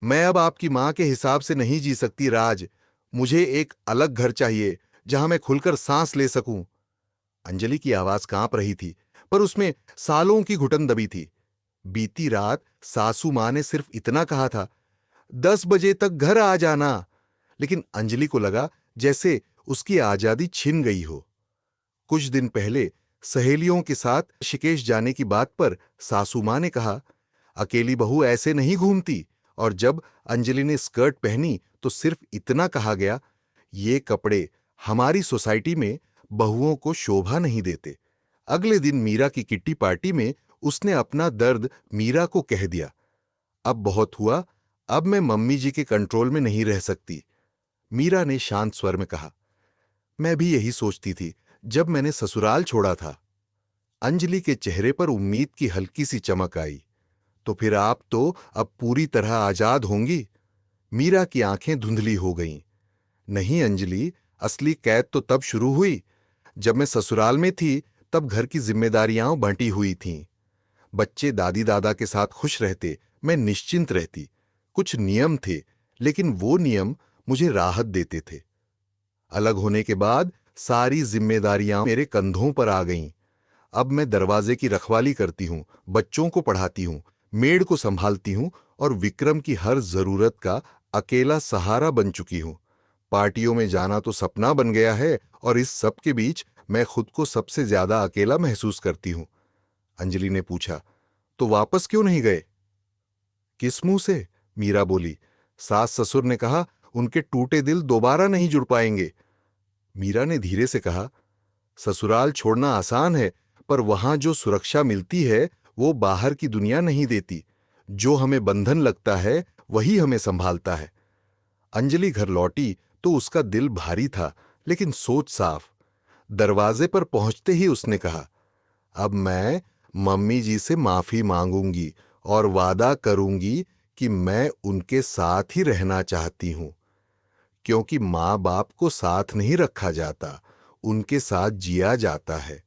मैं अब आपकी माँ के हिसाब से नहीं जी सकती राज। मुझे एक अलग घर चाहिए जहां मैं खुलकर सांस ले सकूं। अंजलि की आवाज कांप रही थी, पर उसमें सालों की घुटन दबी थी। बीती रात सासू माँ ने सिर्फ इतना कहा था, 10 बजे तक घर आ जाना। लेकिन अंजलि को लगा जैसे उसकी आजादी छिन गई हो। कुछ दिन पहले सहेलियों के साथ ऋषिकेश जाने की बात पर सासू माँ ने कहा, अकेली बहू ऐसे नहीं घूमती। और जब अंजलि ने स्कर्ट पहनी तो सिर्फ इतना कहा गया, ये कपड़े हमारी सोसाइटी में बहुओं को शोभा नहीं देते। अगले दिन मीरा की किट्टी पार्टी में उसने अपना दर्द मीरा को कह दिया। अब बहुत हुआ, अब मैं मम्मी जी के कंट्रोल में नहीं रह सकती। मीरा ने शांत स्वर में कहा, मैं भी यही सोचती थी जब मैंने ससुराल छोड़ा था। अंजलि के चेहरे पर उम्मीद की हल्की सी चमक आई। तो फिर आप तो अब पूरी तरह आजाद होंगी? मीरा की आंखें धुंधली हो गईं। नहीं अंजलि, असली कैद तो तब शुरू हुई जब मैं ससुराल में थी। तब घर की जिम्मेदारियां बंटी हुई थीं। बच्चे दादी दादा के साथ खुश रहते, मैं निश्चिंत रहती। कुछ नियम थे, लेकिन वो नियम मुझे राहत देते थे। अलग होने के बाद सारी जिम्मेदारियां मेरे कंधों पर आ गईं। अब मैं दरवाजे की रखवाली करती हूं, बच्चों को पढ़ाती हूं, मेड को संभालती हूं और विक्रम की हर जरूरत का अकेला सहारा बन चुकी हूं। पार्टियों में जाना तो सपना बन गया है और इस सब के बीच मैं खुद को सबसे ज्यादा अकेला महसूस करती हूं। अंजलि ने पूछा, तो वापस क्यों नहीं गए? किस मुंह से? मीरा बोली। सास ससुर ने कहा उनके टूटे दिल दोबारा नहीं जुड़ पाएंगे। मीरा ने धीरे से कहा, ससुराल छोड़ना आसान है, पर वहां जो सुरक्षा मिलती है वो बाहर की दुनिया नहीं देती। जो हमें बंधन लगता है वही हमें संभालता है। अंजलि घर लौटी तो उसका दिल भारी था, लेकिन सोच साफ। दरवाजे पर पहुंचते ही उसने कहा, अब मैं मम्मी जी से माफी मांगूंगी और वादा करूंगी कि मैं उनके साथ ही रहना चाहती हूं। क्योंकि माँ बाप को साथ नहीं रखा जाता, उनके साथ जिया जाता है।